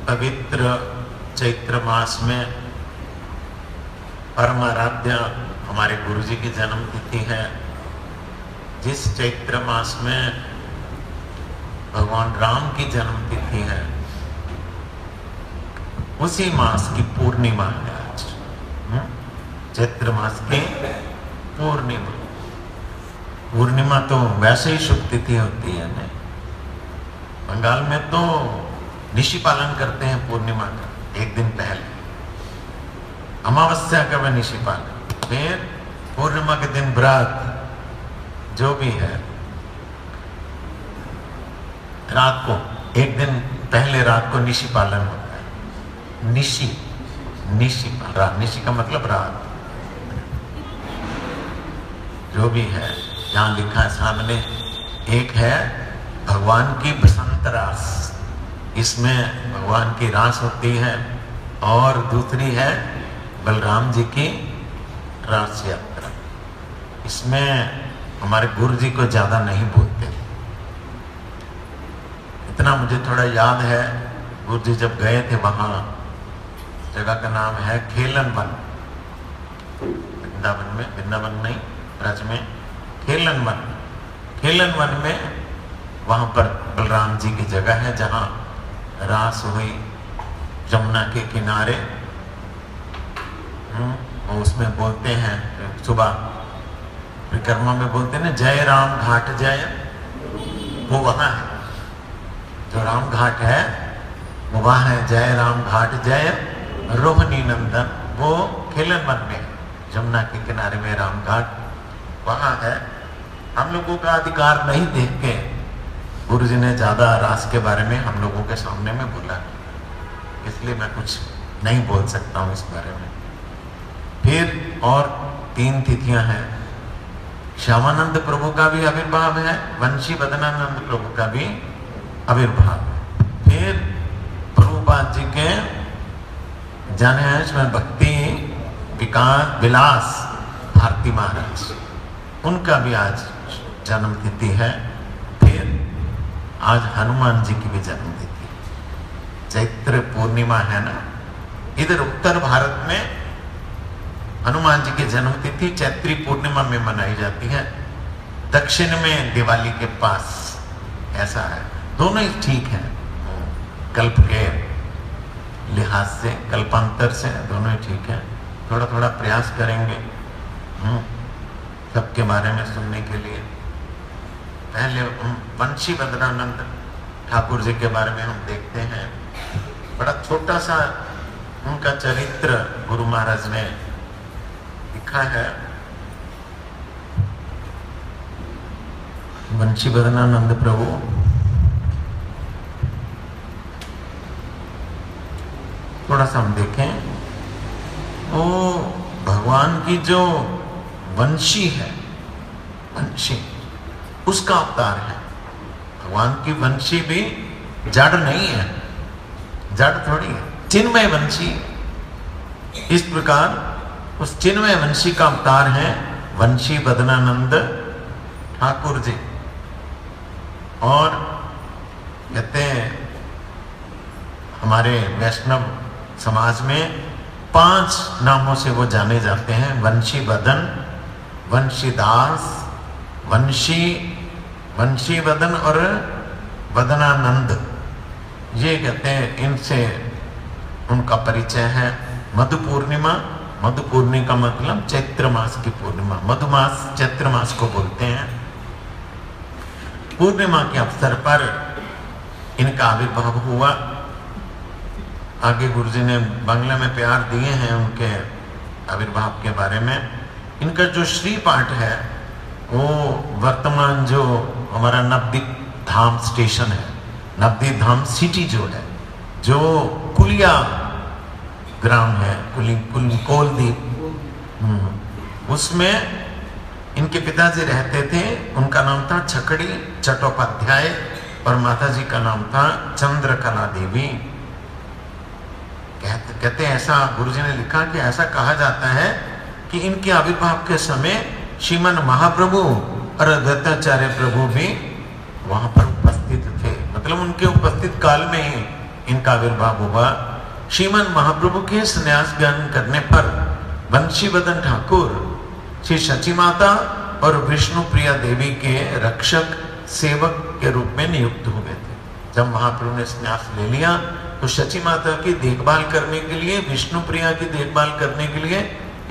पवित्र चैत्र मास में परम आराध्य हमारे गुरु जी की जन्म तिथि है। जिस चैत्र मास में भगवान राम की जन्म तिथि है, उसी मास की पूर्णिमा है आज। चैत्र मास की पूर्णिमा। पूर्णिमा तो वैसे ही शुभ तिथि होती है नहीं। बंगाल में तो निशि पालन करते हैं पूर्णिमा का एक दिन पहले, अमावस्या का वह निशि पालन, फिर पूर्णिमा के दिन व्रत जो भी है। रात को एक दिन पहले रात को निशि पालन होता है। निशि का मतलब रात। जो भी है यहाँ लिखा है सामने, एक है भगवान की बसंत रास, इसमें भगवान की रास होती है, और दूसरी है बलराम जी की रास यात्रा। इसमें हमारे गुरु जी को ज्यादा नहीं बोलते। इतना मुझे थोड़ा याद है, गुरु जी जब गए थे वहां, जगह का नाम है खेलन वन, वृंदावन नहीं, ब्रज में खेलन वन में वहां पर बलराम जी की जगह है जहां रास हुई जमुना के किनारे। उसमें बोलते हैं सुबह परिक्रमा में बोलते हैं ना, जय राम घाट जय, वो वहां है। जो राम घाट है वो वहां है, जय राम घाट जय रोहिणी नंदन, वो खेलन वन में, जमुना के किनारे में राम घाट वहां है। हम लोगों का अधिकार नहीं देख के गुरु जी ने ज्यादा रास के बारे में हम लोगों के सामने में बोला, इसलिए मैं कुछ नहीं बोल सकता हूँ इस बारे में। फिर और 3 तिथियां हैं। श्यामानंद प्रभु का भी आविर्भाव है, वंशी बदनानंद प्रभु का भी आविर्भाव है। फिर प्रभुपाद जी के जन में भक्ति विलास भारती महाराज, उनका भी आज जन्म तिथि है। फिर आज हनुमान जी की भी जन्म तिथि, चैत्र पूर्णिमा है ना। इधर उत्तर भारत में हनुमान जी की जन्म तिथि चैत्री पूर्णिमा में मनाई जाती है, दक्षिण में दिवाली के पास, ऐसा है। दोनों ही ठीक है, कल्प के लिहाज से, कल्पांतर से दोनों ही ठीक है। थोड़ा थोड़ा प्रयास करेंगे सबके बारे में सुनने के लिए। पहले वंशी बदनानंद ठाकुर जी के बारे में हम देखते हैं। बड़ा छोटा सा उनका चरित्र गुरु महाराज ने लिखा है। वंशी बदनानंद प्रभु थोड़ा सा हम देखें, वो भगवान की जो वंशी है, वंशी उसका अवतार है। भगवान की वंशी भी जड़ नहीं है, जड़ थोड़ी है, चिन्मय वंशी। इस प्रकार उस चिन्मय वंशी का अवतार है वंशी बदनानंद ठाकुर जी। और कहते हैं हमारे वैष्णव समाज में 5 नामों से वो जाने जाते हैं, वंशी बदन, वंशीदास, वंशी बदन और बदनानंद। ये कहते हैं, इनसे उनका परिचय है। मधु पूर्णिमा, मधु पूर्णिमा का मतलब चैत्र मास की पूर्णिमा, मधुमास चैत्र मास को बोलते हैं। पूर्णिमा के अवसर पर इनका आविर्भाव हुआ। आगे गुरुजी ने बांग्ला में प्यार दिए हैं उनके आविर्भाव के बारे में। इनका जो श्री पाठ है वो वर्तमान जो हमारा नवदीप धाम स्टेशन है, नवदीप धाम सिटी जो है, जो कुलिया ग्राम है, कोलदीप, उसमें इनके पिताजी रहते थे। उनका नाम था छकड़ी चट्टोपाध्याय और माताजी का नाम था चंद्रकला देवी। कहते हैं, ऐसा गुरुजी ने लिखा कि ऐसा कहा जाता है कि इनके आविर्भाव के समय श्रीमन महाप्रभु और दत्ताचार्य प्रभु भी वहां पर उपस्थित थे। मतलब उनके उपस्थित काल में ही इनका आविर्भाव हुआ। श्रीमन महाप्रभु के संन्यास ग्रहण करने पर बंशीवदन ठाकुर श्री शची माता और विष्णु प्रिया देवी के रक्षक सेवक के रूप में नियुक्त हुए थे। जब महाप्रभु ने संन्यास ले लिया तो शची माता की देखभाल करने के लिए, विष्णु प्रिया की देखभाल करने के लिए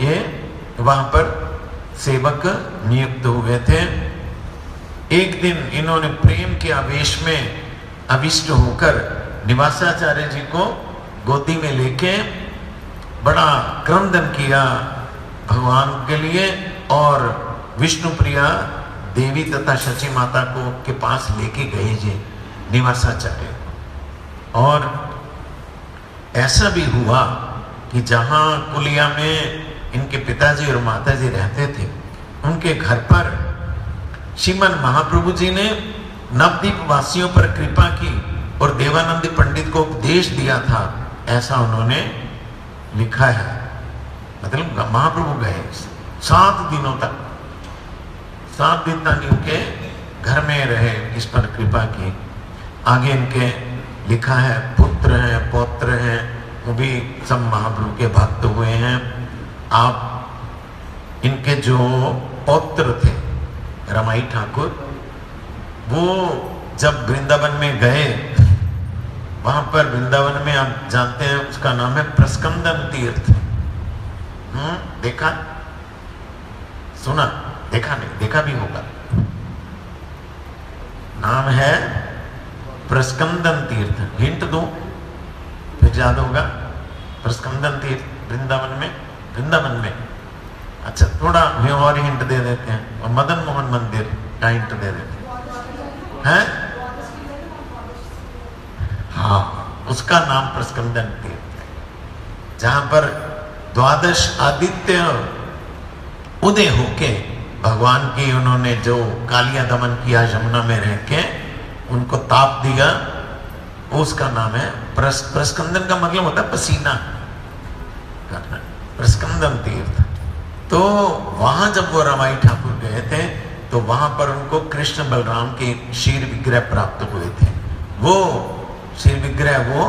ये वहां पर सेवक नियुक्त हुए थे। एक दिन इन्होंने प्रेम के आवेश में अविष्ट होकर निवासाचार्य जी को गोदी में लेके बड़ा क्रंदन किया भगवान के लिए, और विष्णु प्रिया देवी तथा शची माता को के पास लेके गए जी निवासाचार्य। और ऐसा भी हुआ कि जहां कुलिया में इनके पिताजी और माताजी रहते थे, उनके घर पर श्रीमन महाप्रभु जी ने नवद्वीप वासियों पर कृपा की और देवानंद पंडित को उपदेश दिया था, ऐसा उन्होंने लिखा है। मतलब महाप्रभु गए 7 दिनों तक, 7 दिन तक इनके घर में रहे, इस पर कृपा की। आगे इनके लिखा है पुत्र हैं, पौत्र हैं, वो भी सब महाप्रभु के भक्त हुए हैं। आप इनके जो पौत्र थे रमाई ठाकुर, वो जब वृंदावन में गए, वहां पर वृंदावन में आप जानते हैं उसका नाम है प्रस्कंदन तीर्थ। देखा, सुना, देखा नहीं, देखा भी होगा। नाम है प्रस्कंदन तीर्थ। हिंट दूं फिर याद होगा। प्रस्कंदन तीर्थ वृंदावन में, वृंदावन में। अच्छा, थोड़ा भी और हिंट दे देते हैं, और मदन मोहन मंदिर का हिंट दे देते हैं। हाँ, उसका नाम प्रस्कंदन तीर्थ है, जहां पर 12 आदित्य उदय होके भगवान की उन्होंने जो कालिया दमन किया यमुना में रह के, उनको ताप दिया, उसका नाम है प्रस्कंदन। का मतलब होता है पसीना करना, प्रस्कंदन तीर्थ। तो वहां जब वो रमाई ठाकुर गए थे तो वहां पर उनको कृष्ण बलराम के शीर विग्रह प्राप्त हुए थे। वो शीर विग्रह वो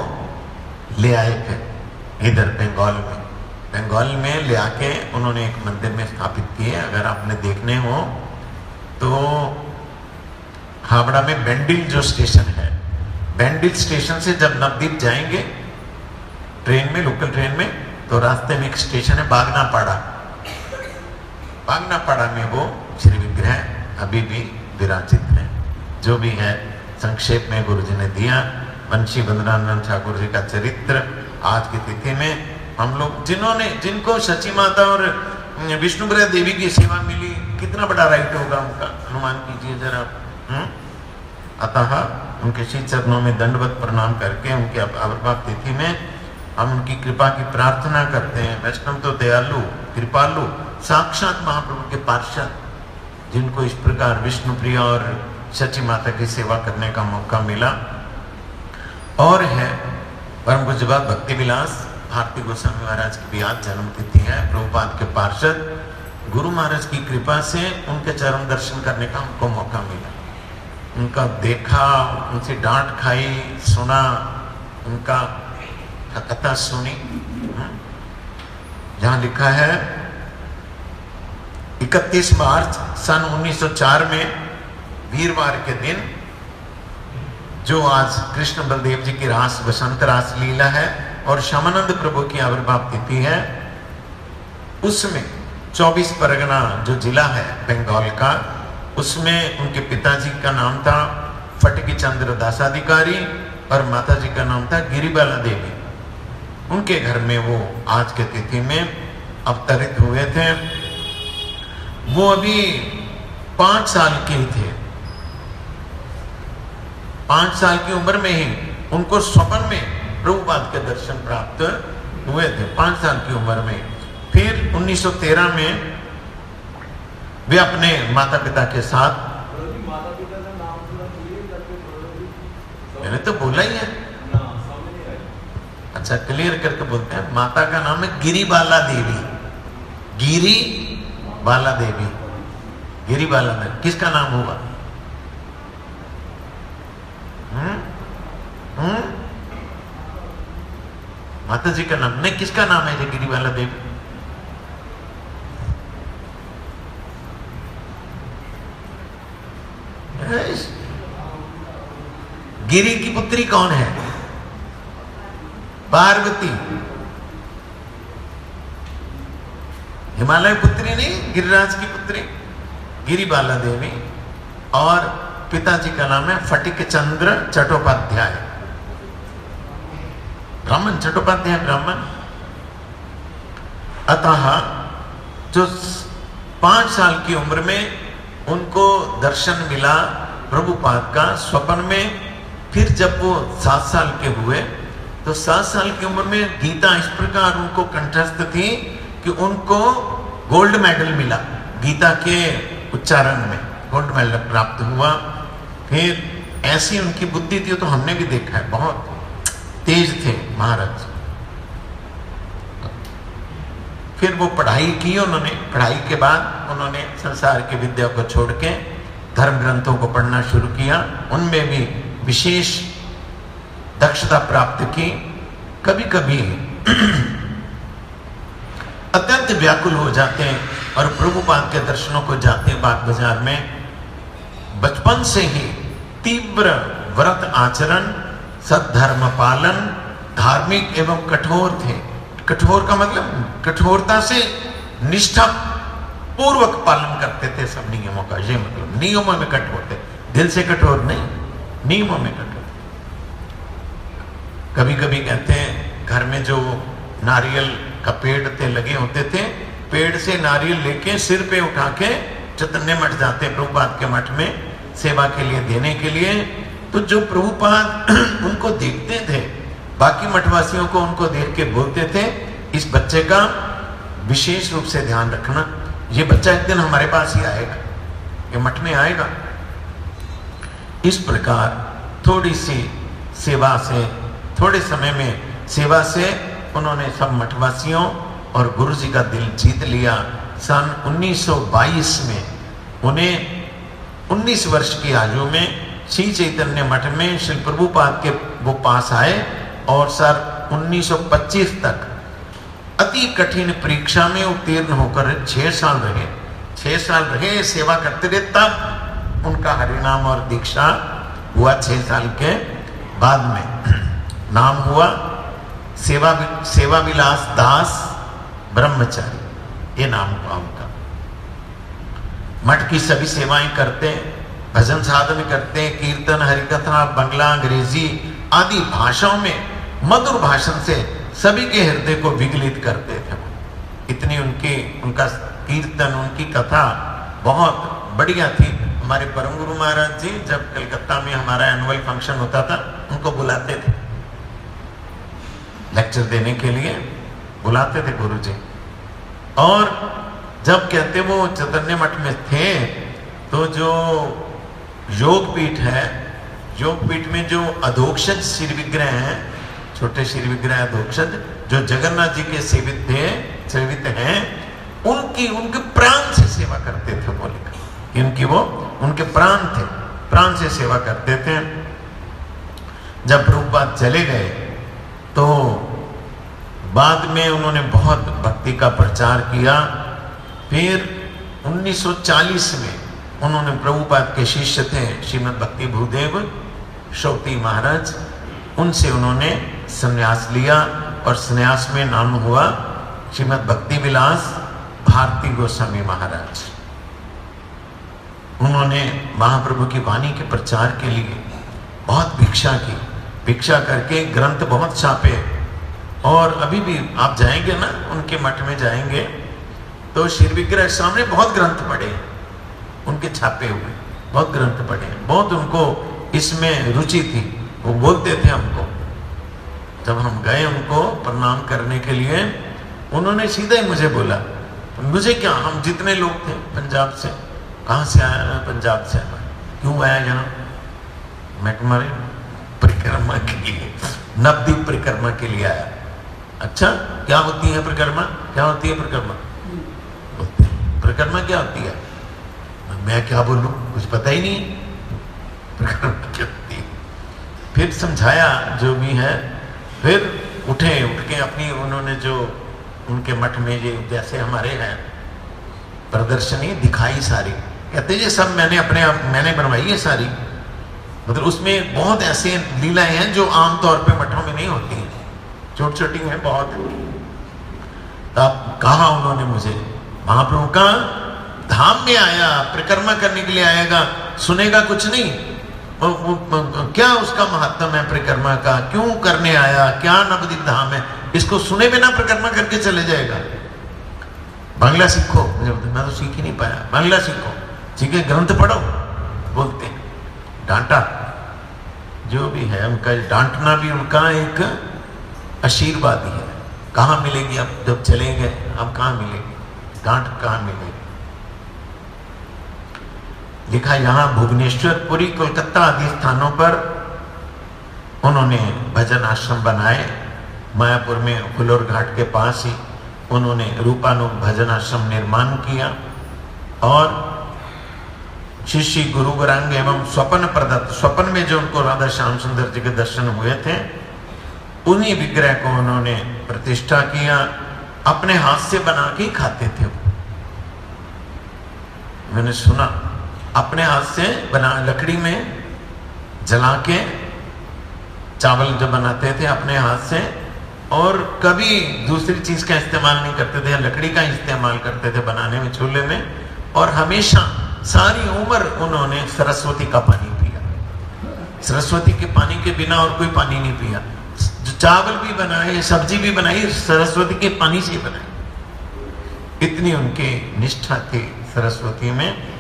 ले आए थे इधर बंगाल में ले आके उन्होंने एक मंदिर में स्थापित किए। अगर आपने देखने हो तो हावड़ा में बैंडिल जो स्टेशन है, बैंडिल स्टेशन से जब नवद्वीप जाएंगे ट्रेन में, लोकल ट्रेन में, तो रास्ते में एक स्टेशन है बागनापाड़ा। बागनापाड़ा में वो श्री विग्रह अभी भी विराजित है। जो भी है संक्षेप में गुरुजी ने दिया। वंशी बद्रानंद ठाकुर जी का चरित्र आज की तिथि में हम लोग, जिनको शची माता और विष्णुप्रिया देवी की सेवा मिली, कितना बड़ा राइट होगा उनका, अनुमान कीजिए जरा। अतः उनके श्री चरणों में दंडवत प्रणाम करके उनके आविर्भाव तिथि में हम उनकी कृपा की प्रार्थना करते हैं। वैष्णव तो दयालु कृपालु साक्षात महाप्रभु के पार्षद, जिनको इस प्रकार विष्णुप्रिया और शची माता की सेवा करने का मौका मिला। और है परम पूज्य भक्ति विलास भारती गोस्वामी महाराज की भी आज जन्म तिथि है। प्रभुपाद के पार्षद गुरु महाराज की कृपा से उनके चरण दर्शन करने का हमको मौका मिला। उनका देखा, उनसे डांट खाई, सुना, उनका कथा सुनी। जहां लिखा है 31 मार्च सन 1904 में वीरवार के दिन, जो आज कृष्ण बलदेव जी की रास वसंत रास लीला है और श्यामानंद प्रभु की आविर्भाव तिथि है, उसमें 24 परगना जो जिला है बंगाल का, उसमें उनके पिताजी का नाम था फटकी चंद्र दासाधिकारी और माताजी का नाम था गिरिबाला देवी। उनके घर में वो आज के तिथि में अवतरित हुए थे। वो अभी 5 साल के ही थे। 5 साल की उम्र में ही उनको स्वप्न में प्रभुपाद के दर्शन प्राप्त हुए थे, 5 साल की उम्र में। फिर 1913 में वे अपने माता पिता के साथ, मैंने तो बोला ही है, अच्छा क्लियर करके बोलते हैं। माता का नाम है गिरिबाला देवी। गिरिबाला देवी, गिरिबाला देवी किसका नाम होगा? माता जी का नाम नहीं, किसका नाम है ये गिरिबाला देवी? गिरी की पुत्री कौन है? पार्वती। हिमालय पुत्री नहीं, गिरिराज की पुत्री गिरिबाला देवी। और पिताजी का नाम है फटिक चंद्र चट्टोपाध्याय, ब्राह्मण, चट्टोपाध्याय ब्राह्मण। अतः जो 5 साल की उम्र में उनको दर्शन मिला प्रभुपाद का स्वप्न में। फिर जब वो 7 साल के हुए तो 7 साल की उम्र में गीता इस प्रकार उनको कंठस्थ थी कि उनको गोल्ड मेडल मिला, गीता के उच्चारण में गोल्ड मेडल प्राप्त हुआ। फिर ऐसी उनकी बुद्धि थी, तो हमने भी देखा है, बहुत तेज थे महाराज। फिर वो पढ़ाई की उन्होंने, पढ़ाई के बाद उन्होंने संसार की विद्या को छोड़ के धर्म ग्रंथों को पढ़ना शुरू किया। उनमें भी विशेष दक्षता प्राप्त की। कभी कभी अत्यंत व्याकुल हो जाते हैं और प्रभुपाद के दर्शनों को जाते हैं बाग बाजार में। बचपन से ही तीव्र व्रत आचरण, सद्धर्म पालन, धार्मिक एवं कठोर थे। कठोर का मतलब कठोरता से निष्ठा पूर्वक पालन करते थे सब नियमों का। ये मतलब नियमों में कठोर थे, दिल से कठोर नहीं, नियमों में कठोर। कभी कभी कहते हैं घर में जो नारियल का पेड़ थे लगे होते थे, पेड़ से नारियल लेके सिर पे उठा के चैतन्य मठ जाते प्रभुपाद के मठ में सेवा के लिए, देने के लिए। तो जो प्रभुपाद उनको देखते थे, बाकी मठवासियों को उनको देख के बोलते थे, इस बच्चे का विशेष रूप से ध्यान रखना, ये बच्चा एक दिन हमारे पास ही आएगा, ये मठ में आएगा। इस प्रकार थोड़ी सी सेवा से, थोड़े समय में सेवा से उन्होंने सब मठवासियों और गुरु जी का दिल जीत लिया। सन 1922 में उन्हें 19 वर्ष की आयु में श्री चैतन्य मठ में श्री प्रभुपाद के वो पास आए और सर 1925 तक अति कठिन परीक्षा में उत्तीर्ण होकर 6 साल रहे। 6 साल रहे, सेवा करते रहे, तब उनका हरिनाम और दीक्षा हुआ। 6 साल के बाद में नाम हुआ सेवा विलास दास ब्रह्मचारी, ये नाम हुआ उनका। मठ की सभी सेवाएं करते, भजन साधन करते, कीर्तन, हरिकथा, बंगला, अंग्रेजी आदि भाषाओं में मधुर भाषण से सभी के हृदय को विगलित करते थे। इतनी उनका कीर्तन, उनकी कथा बहुत बढ़िया थी। हमारे परम गुरु महाराज जी जब कलकत्ता में हमारा एनुअल फंक्शन होता था, उनको बुलाते थे लेक्चर देने के लिए, बुलाते थे गुरु जी। और जब कहते वो चैतन्य मठ में थे, तो जो योग पीठ है, योग पीठ में जो अधोक्षज श्री विग्रह हैं, छोटे श्री विग्रह अधोक्षज जो जगन्नाथ जी के सेवित थे, सेवित हैं, उनके प्राण से सेवा करते थे। वो लिखा इनकी वो उनके प्राण थे, प्राण से सेवा करते थे। जब प्रभुपाद चले गए तो बाद में उन्होंने बहुत भक्ति का प्रचार किया। फिर 1940 में उन्होंने प्रभुपाद के शिष्य थे श्रीमद् भक्ति भूदेव श्रोती महाराज, उनसे उन्होंने संन्यास लिया और संन्यास में नाम हुआ श्रीमद् भक्ति विलास भारती गोस्वामी महाराज। उन्होंने महाप्रभु की वाणी के प्रचार के लिए बहुत भिक्षा की, भिक्षा करके ग्रंथ बहुत छापे। और अभी भी आप जाएंगे ना, उनके मठ में जाएंगे तो श्री विग्रह सामने बहुत ग्रंथ पढ़े, उनके छापे हुए बहुत ग्रंथ पढ़े। बहुत उनको इसमें रुचि थी। वो बोलते थे हमको, जब हम गए उनको प्रणाम करने के लिए, उन्होंने सीधा ही मुझे बोला, मुझे क्या, हम जितने लोग थे पंजाब से, कहाँ से आया? मैं पंजाब से आया। क्यों आया यहाँ? मैं तुम्हारी परिक्रमा के लिए, नवद्वीप परिक्रमा के लिए आया। अच्छा, क्या होती है परिक्रमा? क्या होती है परिक्रमा? परिक्रमा क्या होती है? मैं क्या बोलूं, कुछ पता ही नहीं परिक्रमा क्या होती है। फिर समझाया जो भी है। फिर उठे, उठ के अपनी उन्होंने जो उनके मठ में ये जैसे हमारे हैं प्रदर्शनी दिखाई सारी, कहते ये सब मैंने बनवाई है सारी। मतलब उसमें बहुत ऐसे लीलाएं हैं जो आमतौर पे मठों में नहीं होती हैं, छोटी छोटी हैं बहुत। तब कहा उन्होंने मुझे, महाप्रभु का धाम में आया, परिक्रमा करने के लिए आएगा, सुनेगा कुछ नहीं, क्या उसका महत्व है परिक्रमा का, क्यों करने आया, क्या नवदीप धाम है, इसको सुने बिना परिक्रमा करके चले जाएगा। बांग्ला सीखो, मैं तो सीख ही नहीं पाया, बांग्ला सीखो, ठीक है, ग्रंथ पढ़ो, बोलते हैं। डांटा, जो भी है उनका डांटना भी उनका एक आशीर्वाद ही है। कहाँ मिलेगी अब, जब चले गए अब कहाँ मिलेगी डांट, कहाँ मिलेगी। लिखा यहाँ भुवनेश्वर, पुरी, कोलकाता आदि स्थानों पर उन्होंने भजन आश्रम बनाए। मायापुर में फुलोर घाट के पास ही उन्होंने रूपानुग भजन आश्रम निर्माण किया और शिष्य गुरु गौरांग एवं स्वप्न प्रदत्त, स्वप्न में जो उनको राधा श्याम सुंदर जी के दर्शन हुए थे, उन्हीं विग्रह को उन्होंने प्रतिष्ठा किया। अपने हाथ से बना के खाते थे वो, मैंने सुना, अपने हाथ से बना, लकड़ी में जला के चावल जो बनाते थे अपने हाथ से, और कभी दूसरी चीज का इस्तेमाल नहीं करते थे, लकड़ी का इस्तेमाल करते थे बनाने में, चूल्हे में। और हमेशा सारी उम्र उन्होंने सरस्वती का पानी पिया, सरस्वती के पानी के बिना और कोई पानी नहीं पिया। जो चावल भी बनाए, सब्जी भी बनाई, सरस्वती के पानी से बनाई। इतनी उनकी निष्ठा थी सरस्वती में।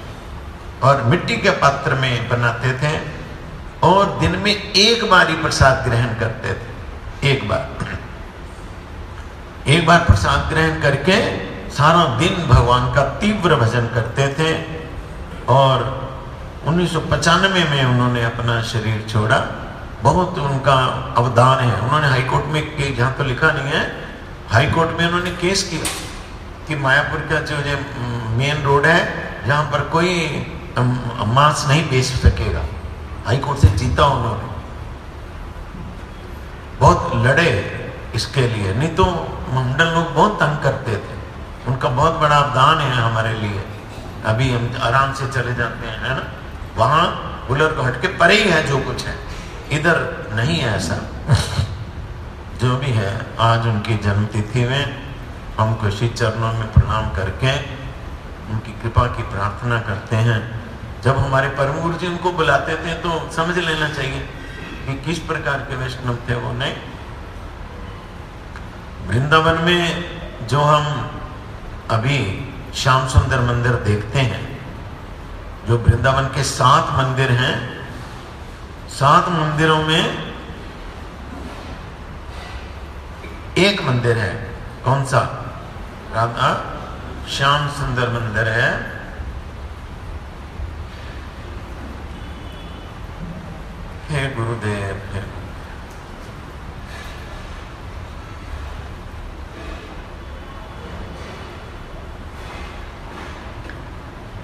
और मिट्टी के पात्र में बनाते थे और दिन में एक बार ही प्रसाद ग्रहण करते थे, एक बार प्रसाद ग्रहण करके सारा दिन भगवान का तीव्र भजन करते थे। और 1995 में उन्होंने अपना शरीर छोड़ा। बहुत उनका अवदान है। उन्होंने हाईकोर्ट में, जहाँ तो लिखा नहीं है, हाईकोर्ट में उन्होंने केस किया कि मायापुर का जो मेन रोड है जहाँ पर कोई मांस नहीं बेच सकेगा, हाईकोर्ट से जीता उन्होंने। बहुत लड़े इसके लिए, नहीं तो मंडल लोग बहुत तंग करते थे। उनका बहुत बड़ा अवदान है हमारे लिए। अभी हम आराम से चले जाते हैं, है ना, वहाँ बुलर को हटके परे ही है जो कुछ है, इधर नहीं है ऐसा। जो भी है, आज उनकी जन्मतिथि में हमको श्री चरणों में प्रणाम करके उनकी कृपा की प्रार्थना करते हैं। जब हमारे परम गुरु जी उनको बुलाते थे तो समझ लेना चाहिए कि किस प्रकार के वैष्णव थे वो। नहीं, वृंदावन में जो हम अभी श्याम सुंदर मंदिर देखते हैं, जो वृंदावन के 7 मंदिर हैं, 7 मंदिरों में एक मंदिर है, कौन सा? राधा श्याम सुंदर मंदिर है। हे गुरुदेव, हे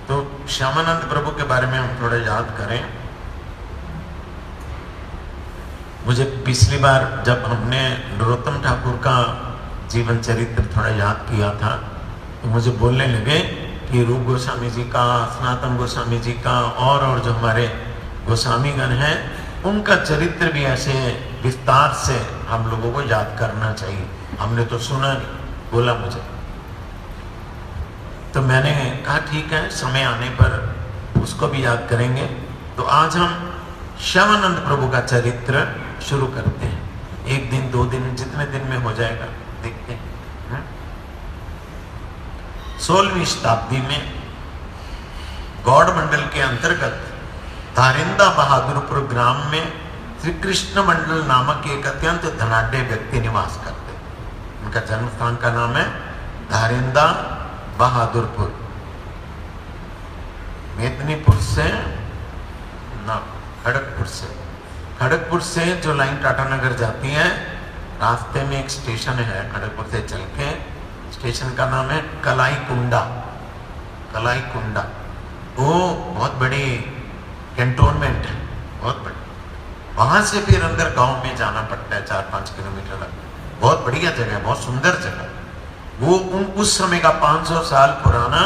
तो श्यामानंद प्रभु के बारे में हम थोड़ा याद करें। मुझे पिछली बार जब हमने नरोत्तम ठाकुर का जीवन चरित्र थोड़ा याद किया था तो मुझे बोलने लगे कि रूप गोस्वामी जी का, सनातन गोस्वामी जी का और जो हमारे गोस्वामीगण हैं उनका चरित्र भी ऐसे विस्तार से हम लोगों को याद करना चाहिए। हमने तो सुना नहीं, बोला मुझे, तो मैंने कहा ठीक है, समय आने पर उसको भी याद करेंगे। तो आज हम श्यामानंद प्रभु का चरित्र शुरू करते हैं। 1 दिन 2 दिन जितने दिन में हो जाएगा देखते हैं। 16वीं शताब्दी में गौड़ मंडल के अंतर्गत धारिंदा बहादुरपुर ग्राम में श्री कृष्ण मंडल नामक एक अत्यंत धनाढ्य व्यक्ति निवास करते। उनका जन्म स्थान का नाम है धारिंदा बहादुरपुर। मेदिनीपुर से ना, खड़गपुर से जो लाइन टाटा नगर जाती है, रास्ते में एक स्टेशन है खड़गपुर से चल के, स्टेशन का नाम है कलाई कुंडा। वो बहुत बड़ी कैंटोनमेंट है, बहुत बड़ी। वहां से फिर अंदर गांव में जाना पड़ता है 4-5 किलोमीटर लगता है। बढ़िया जगह, बहुत सुंदर जगह। वो उस समय का 500 साल पुराना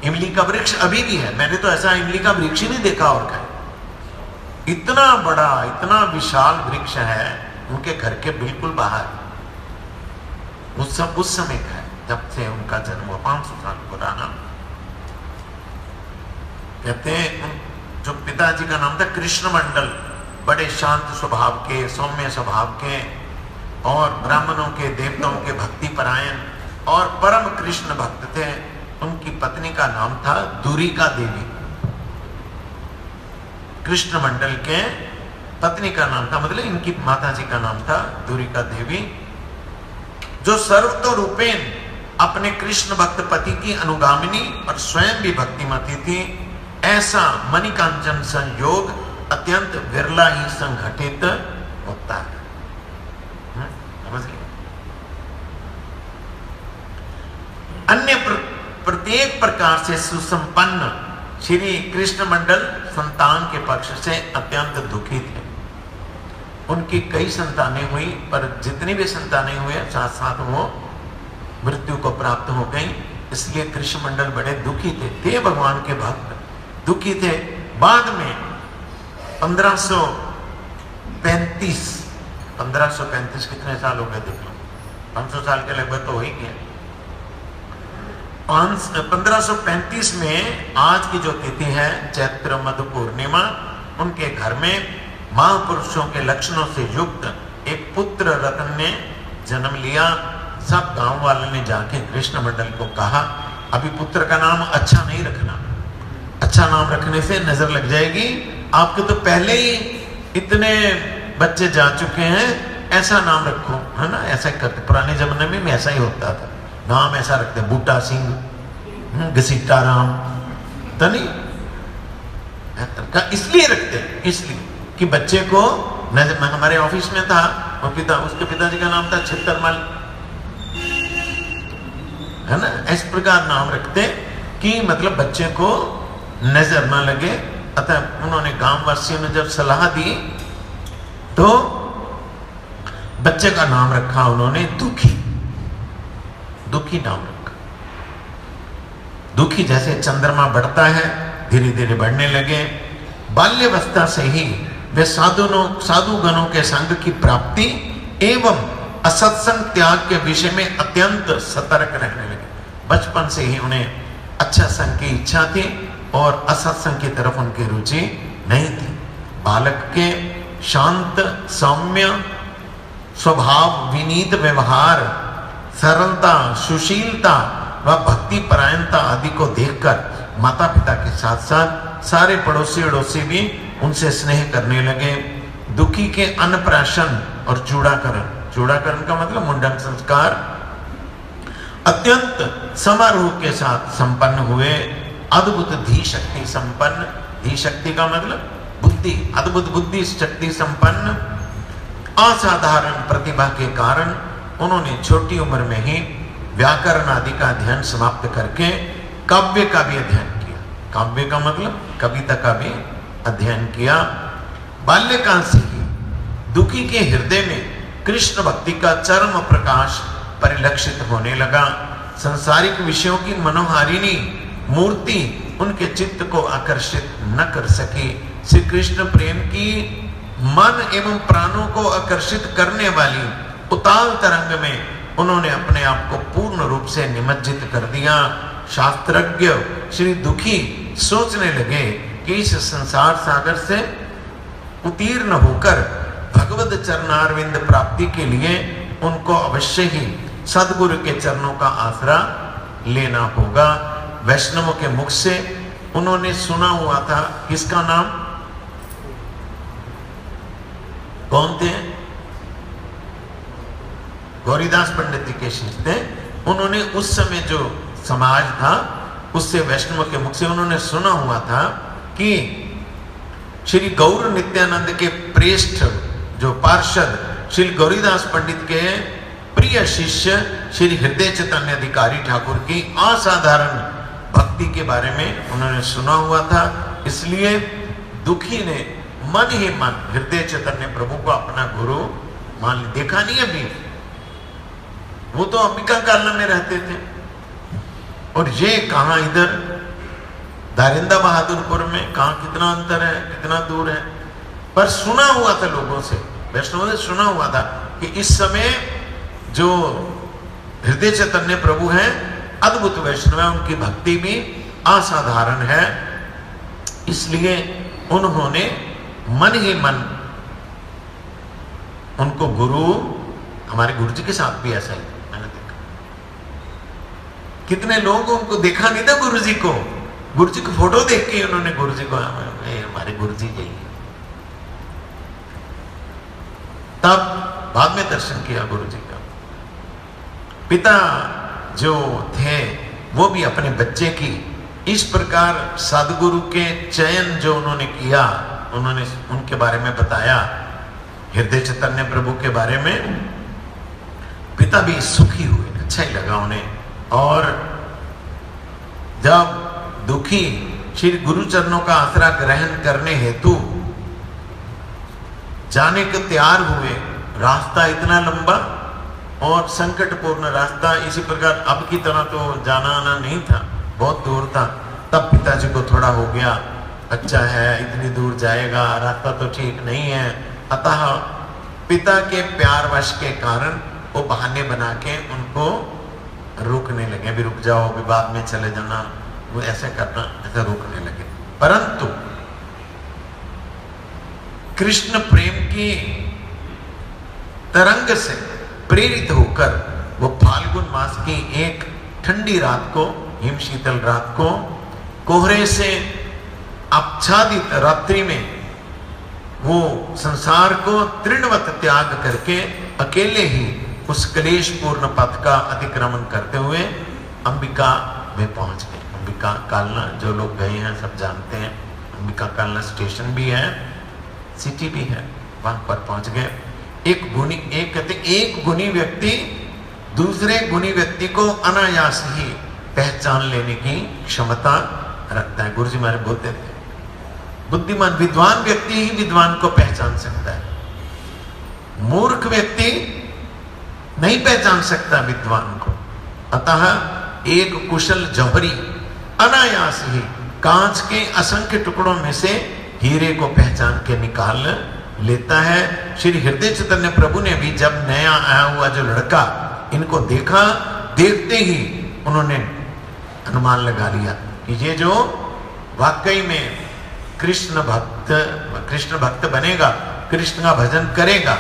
इमली का वृक्ष अभी भी है। मैंने तो ऐसा इमली का वृक्ष ही नहीं देखा और कहीं। इतना बड़ा, इतना विशाल वृक्ष है उनके घर के बिल्कुल बाहर। उस समय का है, जब से उनका जन्म हुआ, 500 साल पुराना। कहते हैं जो पिताजी का नाम था कृष्ण मंडल, बड़े शांत स्वभाव के, सौम्य स्वभाव के और ब्राह्मणों के, देवताओं के भक्ति परायण और परम कृष्ण भक्त थे। उनकी पत्नी का नाम था दुरिका देवी। कृष्ण मंडल के पत्नी का नाम था, मतलब इनकी माताजी का नाम था दुरिका देवी, जो सर्वतोरूपेण अपने कृष्ण भक्त पति की अनुगामिनी और स्वयं भी भक्तिमती थी। ऐसा मणिकांचन संयोग अत्यंत विरला ही संघटित होता है। समझ गए? अन्य प्रत्येक प्रकार से सुसंपन्न श्री कृष्ण मंडल संतान के पक्ष से अत्यंत दुखी थे। उनकी कई संतानें हुई, पर जितनी भी संतानें हुए साथ साथ वो मृत्यु को प्राप्त हो गई। इसलिए कृष्ण मंडल बड़े दुखी थे भगवान के भक्त, दुखी थे। बाद में 1535 कितने साल हो गए देख लो, 500 साल के लगभग तो हो ही गया। 1535 में आज की जो तिथि है चैत्र मधु पूर्णिमा, उनके घर में महापुरुषों के लक्षणों से युक्त एक पुत्र रत्न ने जन्म लिया। सब गांव वालों ने जाके कृष्ण मंडल को कहा, अभी पुत्र का नाम अच्छा नहीं रखना, अच्छा नाम रखने से नजर लग जाएगी। आपके तो पहले ही इतने बच्चे जा चुके हैं, ऐसा नाम रखो, है ना। ऐसा करते पुराने जमाने में ऐसा ही होता था, नाम ऐसा रखते, बूटा सिंह, घसीटा राम, तो नहीं इसलिए रखते, इसलिए कि बच्चे को नजर। हमारे ऑफिस में था उसके पिताजी का नाम था छित्तरमल, है ना। इस प्रकार नाम रखते कि मतलब बच्चे को नजर ना लगे। अतः उन्होंने गांव वासियों ने जब सलाह दी तो बच्चे का नाम रखा उन्होंने दुखी, दुखी नाम रखा। दुखी जैसे चंद्रमा बढ़ता है धीरे धीरे बढ़ने लगे। बाल्यावस्था से ही वे साधु गणों के संग की प्राप्ति एवं असत्संग त्याग के विषय में अत्यंत सतर्क रहने लगे। बचपन से ही उन्हें अच्छा संग की इच्छा थी और असत्संग की तरफ उनकी रुचि नहीं थी। बालक के शांत सौम्य स्वभाव, विनीत व्यवहार, सरलता, सुशीलता व भक्ति परायणता आदि को देखकर माता पिता के साथ साथ सारे पड़ोसी अड़ोसी भी उनसे स्नेह करने लगे। दुखी के अन्नप्राशन और चूड़ाकरण का मतलब मुंडन संस्कार अत्यंत समारोह के साथ संपन्न हुए। अद्भुत धी शक्ति संपन्न, धी शक्ति का मतलब बुद्धि, अद्भुत बुद्धि शक्ति संपन्न असाधारण प्रतिभा के कारण उन्होंने छोटी उम्र में ही व्याकरण आदि का अध्ययन समाप्त करके काव्य का भी अध्ययन किया। काव्य का मतलब कविता का भी अध्ययन किया। बाल्यकाल से ही दुखी के हृदय में कृष्ण भक्ति का चरम प्रकाश परिलक्षित होने लगा। संसारिक विषयों की मनोहारिणी मूर्ति उनके चित्त को आकर्षित न कर सकी। श्री कृष्ण प्रेम की मन एवं प्राणों को आकर्षित करने वाली उताल तरंग में उन्होंने अपने आप को पूर्ण रूप से निमज्जित कर दिया। शास्त्रज्ञ श्री दुखी सोचने लगे कि इस संसार सागर से उत्तीर्ण होकर भगवत चरणारविंद प्राप्ति के लिए उनको अवश्य ही सद्गुरु के चरणों का आसरा लेना होगा। वैष्णवों के मुख से उन्होंने सुना हुआ था, किसका नाम, कौन थे, गौरीदास पंडित जी के शिष्य थे। उन्होंने उस समय जो समाज था उससे वैष्णव के मुख से उन्होंने सुना हुआ था कि श्री गौर नित्यानंद के प्रेष्ठ जो पार्षद श्री गौरीदास पंडित के प्रिय शिष्य श्री हृदय चैतन्य अधिकारी ठाकुर की असाधारण भक्ति के बारे में उन्होंने सुना हुआ था। इसलिए दुखी ने मन ही मन हृदय चैतन्य प्रभु को अपना गुरु मान, देखा नहीं अभी, वो तो अंबिका कालना में रहते थे, और ये कहाँ इधर दारिंदा बहादुरपुर में, कहाँ कितना अंतर है, कितना दूर है। पर सुना हुआ था लोगों से, वैष्णव से सुना हुआ था कि इस समय जो हृदय चैतन्य प्रभु हैं अद्भुत वैष्णव है, उनकी भक्ति भी असाधारण है। इसलिए उन्होंने मन ही मन उनको गुरु, हमारे गुरु जी के साथ भी ऐसा ही मैंने देखा, कितने लोग उनको देखा नहीं था गुरु जी को, गुरु जी को फोटो देख के उन्होंने गुरु जी को हमारे गुरु जी यही। तब बाद में दर्शन किया गुरु जी का। पिता जो थे वो भी अपने बच्चे की इस प्रकार सदगुरु के चयन जो उन्होंने किया, उन्होंने उनके बारे में बताया, हृदय चैतन्य प्रभु के बारे में, पिता भी सुखी हुए, अच्छा ही लगा उन्हें। और जब दुखी श्री गुरु चरणों का आसरा ग्रहण करने हेतु जाने को तैयार हुए, रास्ता इतना लंबा और संकटपूर्ण रास्ता, इसी प्रकार अब की तरह तो जाना आना नहीं था, बहुत दूर था। तब पिताजी को थोड़ा हो गया, बच्चा है इतनी दूर जाएगा, रास्ता तो ठीक नहीं है। अतः पिता के प्यार वश के कारण वो बहाने बना के उनको रोकने लगे, अभी रुक जाओ, अभी बाद में चले जाना, वो ऐसे करना, ऐसा रोकने लगे। परंतु कृष्ण प्रेम की तरंग से प्रेरित होकर वो फाल्गुन मास की एक ठंडी रात को, हिम शीतल रात को, कोहरे से आच्छादित रात्रि में वो संसार को तृणवत त्याग करके अकेले ही उस क्लेश पूर्ण पथ का अतिक्रमण करते हुए अंबिका में पहुंच गए। अंबिका कालना जो लोग गए हैं सब जानते हैं, अंबिका कालना स्टेशन भी है, सिटी भी है, वहां पर पहुंच गए। एक गुणी व्यक्ति दूसरे गुणी व्यक्ति को अनायास ही पहचान लेने की क्षमता रखता है। गुरुजी महाराज बोलते थे, बुद्धिमान विद्वान व्यक्ति ही विद्वान को पहचान सकता है, मूर्ख व्यक्ति नहीं पहचान सकता विद्वान को। अतः एक कुशल जौहरी अनायास ही कांच के असंख्य टुकड़ों में से हीरे को पहचान के निकाल लेता है। श्री हृदय चैतन्य प्रभु ने भी जब नया आया हुआ जो लड़का इनको देखा, देखते ही उन्होंने अनुमान लगा लिया कि ये जो वाकई में कृष्ण भक्त बनेगा, कृष्ण का भजन करेगा।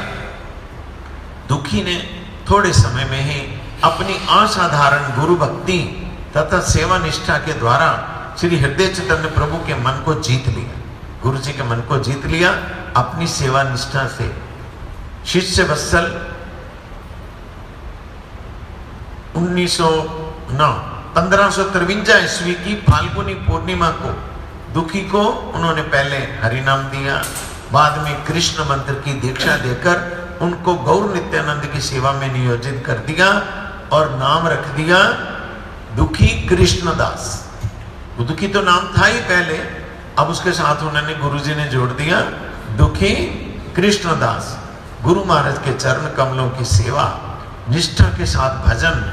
दुखी ने थोड़े समय में ही अपनी असाधारण गुरु भक्ति तथा सेवा निष्ठा के द्वारा श्री हृदय चैतन्य प्रभु के मन को जीत लिया, गुरु जी के मन को जीत लिया अपनी सेवा निष्ठा से। शिष्य वत्सल 1553 ईस्वी की फाल्गुनी पूर्णिमा को दुखी को उन्होंने पहले हरि नाम दिया, बाद में कृष्ण मंत्र की दीक्षा देकर उनको गौर नित्यानंद की सेवा में नियोजित कर दिया और नाम रख दिया दुखी कृष्णदास। दुखी तो नाम था ही पहले, अब उसके साथ उन्होंने गुरुजी ने जोड़ दिया दुखी कृष्णदास। गुरु महाराज के चरण कमलों की सेवा, निष्ठा के साथ भजन,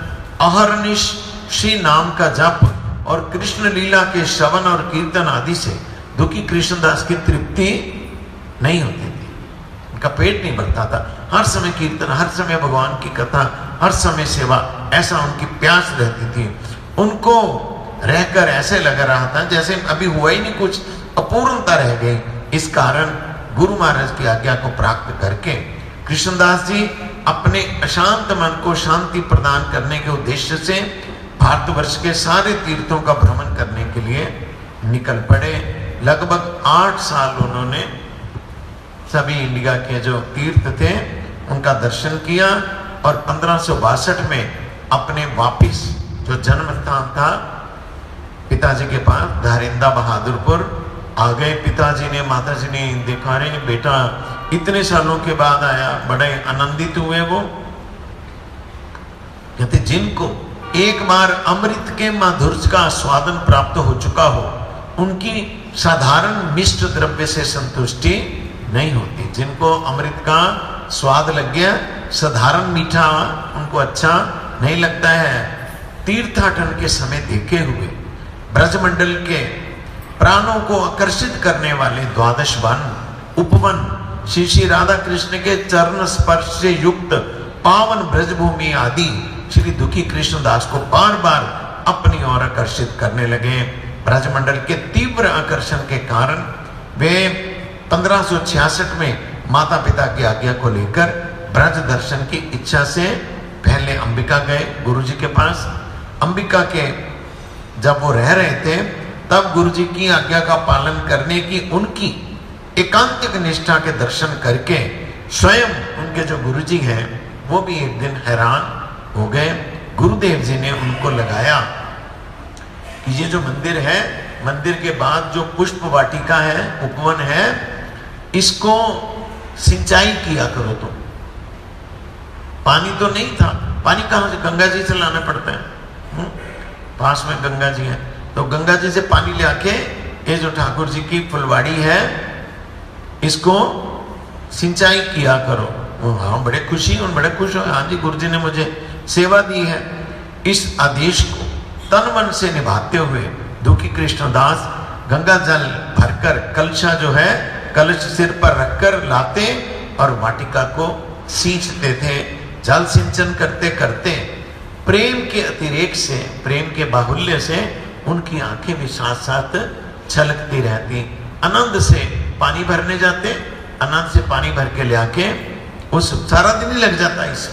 अहरनिश श्री नाम का जप और कृष्ण लीला के श्रवण और कीर्तन आदि से दुखी कृष्णदास की तृप्ति नहीं होती थी, उनका पेट नहीं भरता था। हर समय कीर्तन, हर समय भगवान की कथा, हर समय सेवा, ऐसा उनकी प्यास रहती थी। उनको रहकर ऐसे लग रहा था जैसे अभी हुआ ही नहीं कुछ, अपूर्णता रह गई। इस कारण गुरु महाराज की आज्ञा को प्राप्त करके कृष्णदास जी अपने अशांत मन को शांति प्रदान करने के उद्देश्य से भारतवर्ष के सारे तीर्थों का भ्रमण करने के लिए निकल पड़े। लगभग 8 साल उन्होंने सभी इंडिया के जो तीर्थ थे उनका दर्शन किया और 1562 में अपने वापिस जो जन्म स्थान था पिताजी के पास दारिंदा बहादुरपुर आ गए। पिताजी ने, माताजी ने देखा, रे बेटा इतने सालों के बाद आया, बड़े आनंदित हुए। वो कहते जिनको एक बार अमृत के माधुर्य का स्वादन प्राप्त हो चुका हो उनकी साधारण मिष्ट द्रव्य से संतुष्टि नहीं होती। जिनको अमृत का स्वाद लग गया, साधारण मीठा उनको अच्छा नहीं लगता है तीर्थाटन के समय देखे हुए ब्रजमंडल के प्राणों को आकर्षित करने वाले द्वादश वन उपवन श्री श्री राधा कृष्ण के चरण स्पर्श से युक्त पावन ब्रजभूमि आदि श्री दुखी कृष्णदास को बार बार अपनी ओर आकर्षित करने लगे। ब्रजमंडल के तीव्र आकर्षण के कारण वे 1566 में माता पिता की आज्ञा को लेकर ब्रज दर्शन की इच्छा से पहले अंबिका गए गुरुजी के पास। अंबिका के जब वो रह रहे थे तब गुरुजी की आज्ञा का पालन करने की उनकी एकांतिक निष्ठा के दर्शन करके स्वयं उनके जो गुरुजी हैं वो भी एक दिन हैरान हो गए। गुरुदेव जी ने उनको लगाया कि ये जो मंदिर है, मंदिर के बाद जो पुष्प वाटिका है, उपवन है, इसको सिंचाई किया करो। तो पानी तो नहीं था, पानी कहां से, गंगा जी से लाना पड़ता है। पास में गंगा जी है तो गंगा जी से पानी ले आके ये जो ठाकुर जी की फुलवाड़ी है इसको सिंचाई किया करो। हाँ, बड़े खुशी और बड़े खुश हो। हाँ जी, गुरुजी ने मुझे सेवा दी है। इस आदेश को तन मन से निभाते हुए दुखी कृष्णदास गंगा जल भरकर कलशा जो है कलश सिर पर रखकर लाते और वाटिका को सींचते थे। जल सिंचन करते करते प्रेम के अतिरेक से, प्रेम के बाहुल्य से उनकी आंखें भी साथ साथ छलकती रहती। आनंद से पानी भरने जाते, आनंद से पानी भर के ले आके उस सारा दिन ही लग जाता है। इस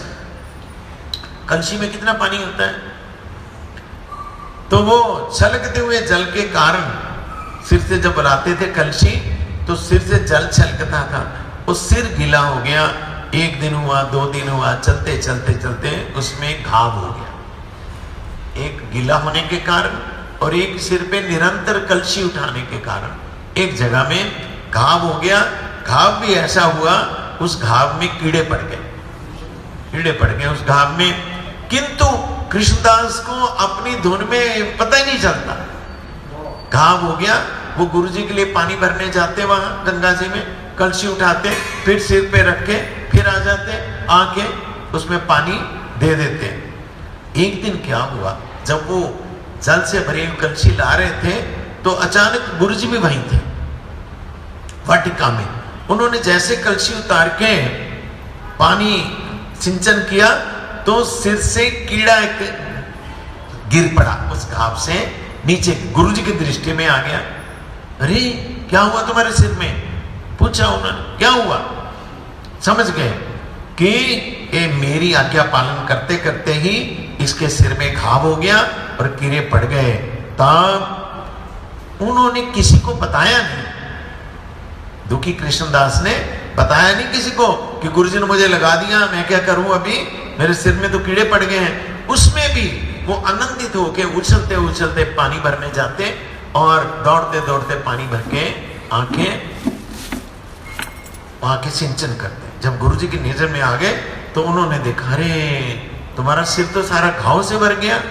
कलशी में कितना पानी होता है, तो वो छलकते हुए जल के कारण सिर से जब लाते थे कलशी तो सिर से जल छलकता था। वो सिर गीला हो गया। एक दिन हुआ, 2 दिन हुआ, चलते चलते चलते उसमें घाव हो गया। एक गीला होने के कारण और एक सिर पे निरंतर कलशी उठाने के कारण एक जगह में घाव हो गया। घाव भी ऐसा हुआ, उस घाव में कीड़े पड़ गए, कीड़े पड़ गए उस घाव में। किंतु कृष्णदास को अपनी धुन में पता ही नहीं चलता। घाव हो गया, वो गुरुजी के लिए पानी भरने जाते वहां गंगा जी में, कलशी उठाते, फिर सिर पे रख के फिर आ जाते, आके उसमें पानी दे देते। एक दिन क्या हुआ, जब वो जल से भरी कलशी ला रहे थे तो अचानक गुरुजी भी वहीं थे वाटिका में। उन्होंने जैसे कलशी उतार के पानी सिंचन किया तो सिर से कीड़ा एक गिर पड़ा उस घाव से नीचे। गुरुजी की दृष्टि में आ गया। अरे क्या हुआ तुम्हारे सिर में, पूछा उन्होंने, क्या हुआ। समझ गए कि ये मेरी आज्ञा पालन करते करते ही इसके सिर में घाव हो गया और कीड़े पड़ गए। तब उन्होंने किसी को बताया नहीं, दुखी कृष्णदास ने बताया नहीं किसी को कि गुरुजी ने मुझे लगा दिया, मैं क्या करूं, अभी मेरे सिर में तो कीड़े पड़ गए हैं। उसमें भी वो आनंदित होके उछलते उछलते पानी भरने जाते और दौड़ते दौड़ते पानी भर के आंखें सिंचन करते। जब गुरुजी की नजर में आ गए तो उन्होंने देखा, अरे तुम्हारा सिर तो सारा घाव से भर गया,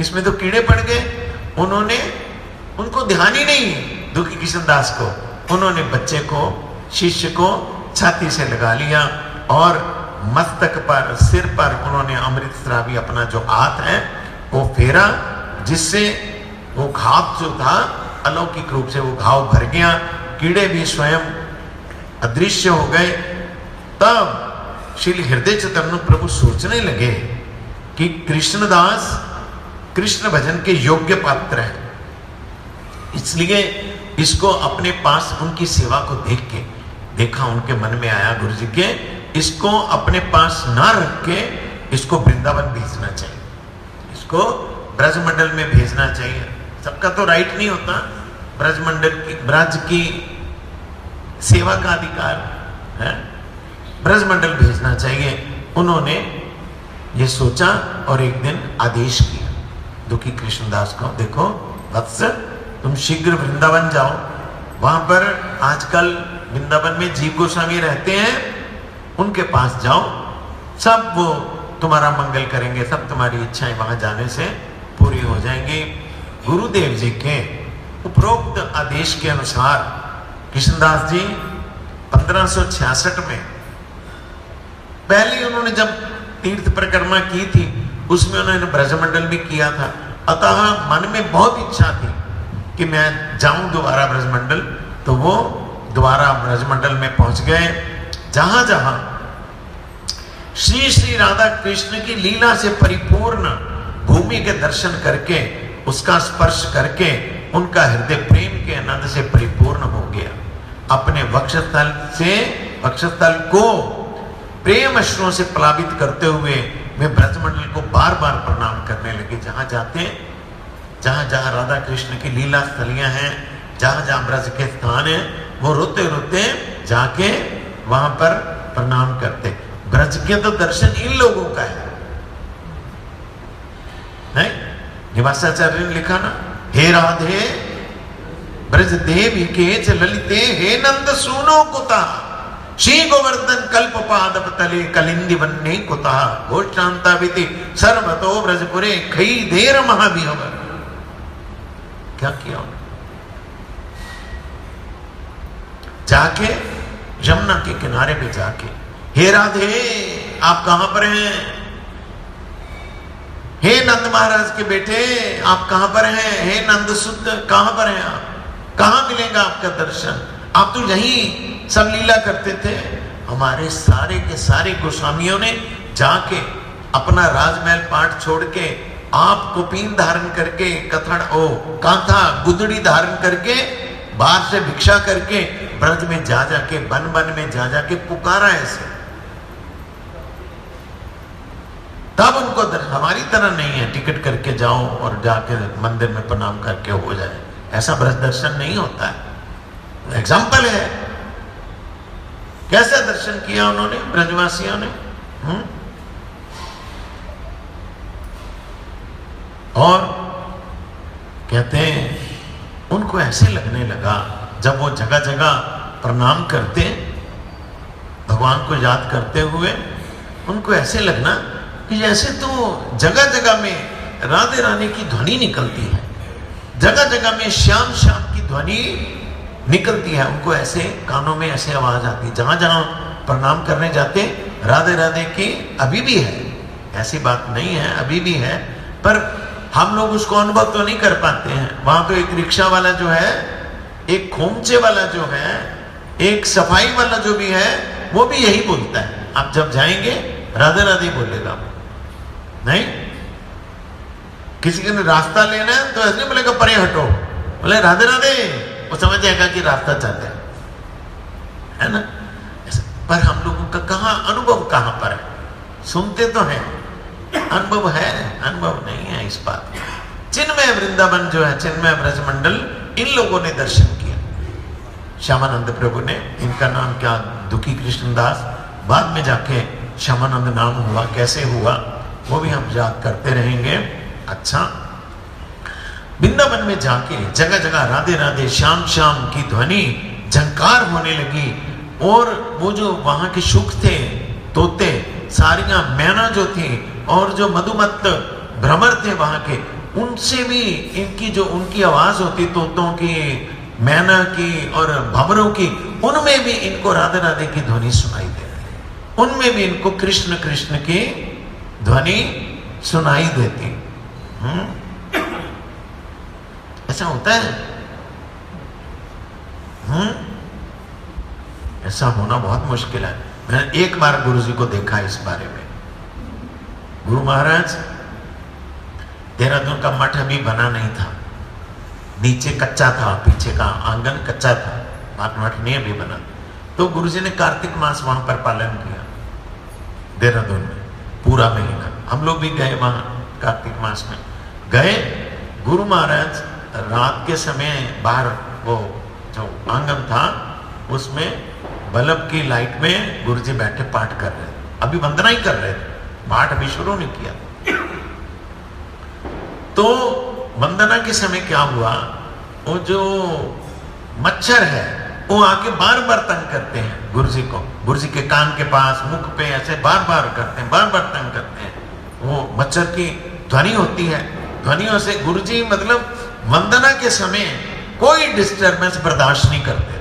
इसमें तो कीड़े पड़ गए। उन्होंने, उनको ध्यान ही नहीं दुखी कृष्णदास को, उन्होंने बच्चे को, शिष्य को छाती से लगा लिया और मस्तक पर, सिर पर उन्होंने अमृत श्रावी अपना जो हाथ है वो फेरा, जिससे वो घाव जो था अलौकिक रूप से वो घाव भर गया। कीड़े भी स्वयं अदृश्य हो गए। तब श्री हृदय चैतन्य प्रभु सोचने लगे कि कृष्णदास कृष्ण भजन के योग्य पात्र है, इसलिए इसको अपने पास उनकी सेवा को देख के देखा, उनके मन में आया गुरु जी के, इसको अपने पास ना रख के इसको वृंदावन भेजना चाहिए, इसको ब्रजमंडल में भेजना चाहिए। सबका तो राइट नहीं होता, ब्रजमंडल की, ब्रज की सेवा का अधिकार है, ब्रजमंडल भेजना चाहिए। उन्होंने ये सोचा और एक दिन आदेश किया दुखी कृष्णदास को, देखो वत्स, तुम शीघ्र वृंदावन जाओ, वहां पर आजकल वृंदावन में जीव गोस्वामी रहते हैं, उनके पास जाओ, सब वो तुम्हारा मंगल करेंगे, सब तुम्हारी इच्छाएं वहां जाने से पूरी हो जाएंगी। गुरुदेव जी के उपरोक्त आदेश के अनुसार कृष्णदास जी 1566 में पहले उन्होंने जब तीर्थ परिक्रमा की थी, उसमें उन्होंने ब्रजमंडल भी किया था। अतः मन में बहुत इच्छा थी कि मैं जाऊं दोबारा ब्रजमंडल। तो वो दोबारा ब्रजमंडल में पहुंच गए, जहां जहां श्री श्री राधा कृष्ण की लीला से परिपूर्ण भूमि के दर्शन करके, उसका स्पर्श करके उनका हृदय प्रेम के आनंद से परिपूर्ण हो गया। अपने वक्षस्थल को प्रेम अश्रुओं से प्लावित करते हुए वे ब्रजमंडल को बार बार प्रणाम करने लगे। जहां जाते, जहां जहां राधा कृष्ण की लीला स्थलियां हैं, जहां जहां ब्रज के स्थान है, वो रोते रोते जाके वहां पर प्रणाम करते। ब्रज के तो दर्शन इन लोगों का है, नहीं? निवासाचार्य ने लिखा ना, हे राधे ब्रज देवी के ललिते, हे नंद सूनो कुता, श्री गोवर्धन कल्प पादप तले कलिंदी वन्ने कुता, घोषांता विति सर्वतो ब्रजपुरे खई देर महाविहवर। क्या किया उन्होंने? जाके यमुना के किनारे पे जाके, हे राधे आप कहां पर हैं? हे नंद महाराज के बेटे आप कहां पर हैं? हे नंद सुत कहां पर हैं आप? कहां मिलेगा आपका दर्शन? आप तो यही सब लीला करते थे। हमारे सारे के सारे गोस्वामियों ने जाके अपना राजमहल पाठ छोड़ के, आप कुपीन धारण करके, कांथा गुदड़ी धारण करके, बाहर से भिक्षा करके ब्रज में जा जाके, वन वन में जा जाके पुकारा ऐसे। तब उनको हमारी तरह नहीं है टिकट करके जाओ और जाके मंदिर में प्रणाम करके हो जाए, ऐसा ब्रज दर्शन नहीं होता है। एग्जाम्पल है कैसे दर्शन किया उन्होंने ब्रजवासियों ने। और कहते हैं उनको ऐसे लगने लगा, जब वो जगह जगह प्रणाम करते, भगवान को याद करते हुए, उनको ऐसे लगना कि जैसे तो जगह जगह में राधे रानी की ध्वनि निकलती है, जगह जगह में श्याम श्याम की ध्वनि निकलती है। उनको ऐसे कानों में ऐसे आवाज आती है। जहां जहां प्रणाम करने जाते राधे राधे की अभी भी है, ऐसी बात नहीं है, अभी भी है, पर हम लोग उसको अनुभव तो नहीं कर पाते हैं। वहां तो एक रिक्शा वाला जो है, एक खोमचे वाला जो है, एक सफाई वाला जो भी है, वो भी यही बोलता है। आप जब जाएंगे राधे राधे बोलेगा, नहीं? किसी ने रास्ता लेना है तो ऐसे बोलेगा परे हटो, बोले राधे राधे, वो समझ जाएगा कि रास्ता चाहते हैं, है ना? पर हम लोगों का कहाँ अनुभव कहाँ पर है? सुनते तो हैं, अनुभव है, अनुभव नहीं है इस बात का। चिन्मय वृंदावन जो है, चिन्मय ब्रजमंडल, इन लोगों ने दर्शन किया। श्यामानंद प्रभु ने, इनका नाम क्या, दुखी कृष्णदास, बाद में जाके श्यामानंद नाम हुआ, कैसे हुआ वो भी हम याद करते रहेंगे। अच्छा, वृंदावन में जाके जगह जगह राधे राधे श्याम श्याम की ध्वनि झंकार होने लगी। और वो जो वहां के शुक थे, तोते, सारियां मैना जो थी, और जो मधुमत्त भ्रमर थे वहां के, उनसे भी इनकी जो उनकी आवाज होती, तोतों की, मैना की और भंवरों की, उनमें भी इनको राधे राधे की ध्वनि सुनाई देती, उनमें भी इनको कृष्ण कृष्ण की ध्वनि सुनाई देती। ऐसा होता है। ऐसा होना बहुत मुश्किल है। मैंने एक बार गुरुजी को देखा इस बारे में। गुरु महाराज, देहरादून का मठ अभी बना नहीं था, नीचे कच्चा था, पीछे का आंगन कच्चा था, मठ नहीं अभी बना। तो गुरुजी ने कार्तिक मास वहां पर पालन किया देहरादून में, पूरा महीना। हम लोग भी गए वहां कार्तिक मास में गए। गुरु महाराज रात के समय बाहर वो जो आंगन था उसमें बल्ब की लाइट में गुरुजी बैठे पाठ कर रहे थे, अभी वंदना ही कर रहे थे, पाठ अभी शुरू नहीं किया। तो वंदना के समय क्या हुआ, वो जो मच्छर है वो आके बार बार तंग करते हैं गुरुजी को, गुरुजी के कान के पास, मुख पे ऐसे बार बार करते हैं, बार बार तंग करते हैं। वो मच्छर की ध्वनि होती है, ध्वनियों से गुरुजी मतलब वंदना के समय कोई डिस्टर्बेंस बर्दाश्त नहीं करते थे।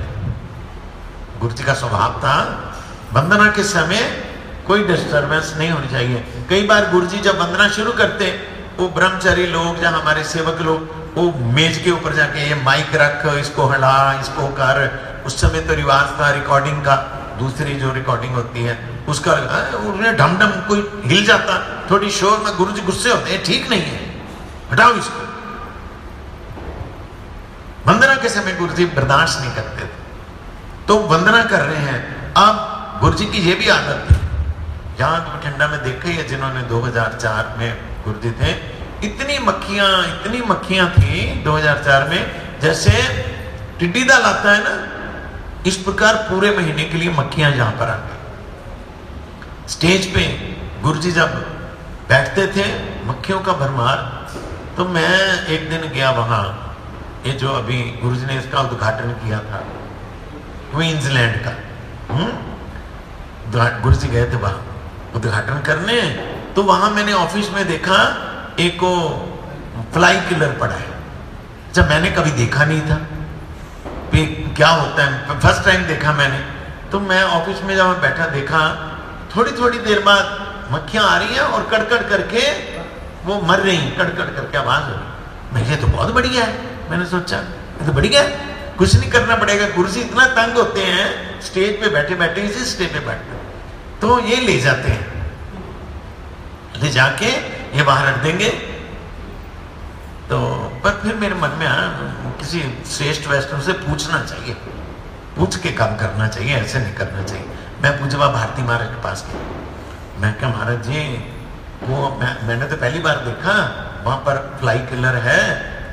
गुरुजी का स्वभाव था वंदना के समय कोई डिस्टर्बेंस नहीं होनी चाहिए। कई बार गुरुजी जब वंदना शुरू करते, वो ब्रह्मचारी लोग या हमारे सेवक लोग वो मेज के ऊपर जाके ये माइक रख, इसको हिला, इसको कर। उस समय तो रिवाज था रिकॉर्डिंग का, दूसरी जो रिकॉर्डिंग होती है उसका उन्हें ढम ढम कोई हिल जाता, थोड़ी शोर में गुरुजी गुस्से होते हैं, ठीक नहीं है, हटाओ इसको। वंदना के समय गुरुजी बर्दाश्त नहीं करते थे। तो वंदना कर रहे हैं, अब गुरुजी की ये भी आदत थी, यहाँ तो ठंडा में देखा ही है जिन्होंने 2004 में गुरुजी थे, इतनी मक्खियां थी 2004 में, जैसे टिड्डी दल आता है ना, इस प्रकार पूरे महीने के लिए मक्खियां यहां पर आ गई। स्टेज पे गुरुजी जब बैठते थे, मक्खियों का भरमार। तो मैं एक दिन गया वहां, ये जो अभी गुरुजी ने इसका उद्घाटन किया था क्वींसलैंड का, गुरुजी गए थे वहां उद्घाटन करने। तो वहां मैंने ऑफिस में देखा एक को फ्लाई किलर पड़ा है, जब मैंने कभी देखा नहीं था क्या होता है, फर्स्ट टाइम देखा मैंने। तो मैं ऑफिस में जब बैठा देखा, थोड़ी थोड़ी देर बाद मक्खियां आ रही हैं और कड़कड़ करके वो मर रही, कड़कड़ करके आवाज हो रही। मैं ये तो बहुत बढ़िया है, मैंने सोचा ये तो बढ़िया है, कुछ नहीं करना पड़ेगा। गुरुजी इतना तंग होते हैं स्टेज पे बैठे बैठे, इसी स्टेज पे बैठते, तो ये ले जाते हैं, ले जाके ये बाहर रख देंगे। तो पर फिर मेरे मन में आया, किसी श्रेष्ठ वैष्णव से पूछना चाहिए, पूछ के काम करना चाहिए, ऐसे नहीं करना चाहिए। मैं पूजवा भारती महाराज के पास गया, मैं क्या महाराज जी वो मैंने तो पहली बार देखा, वहां पर फ्लाई किलर है,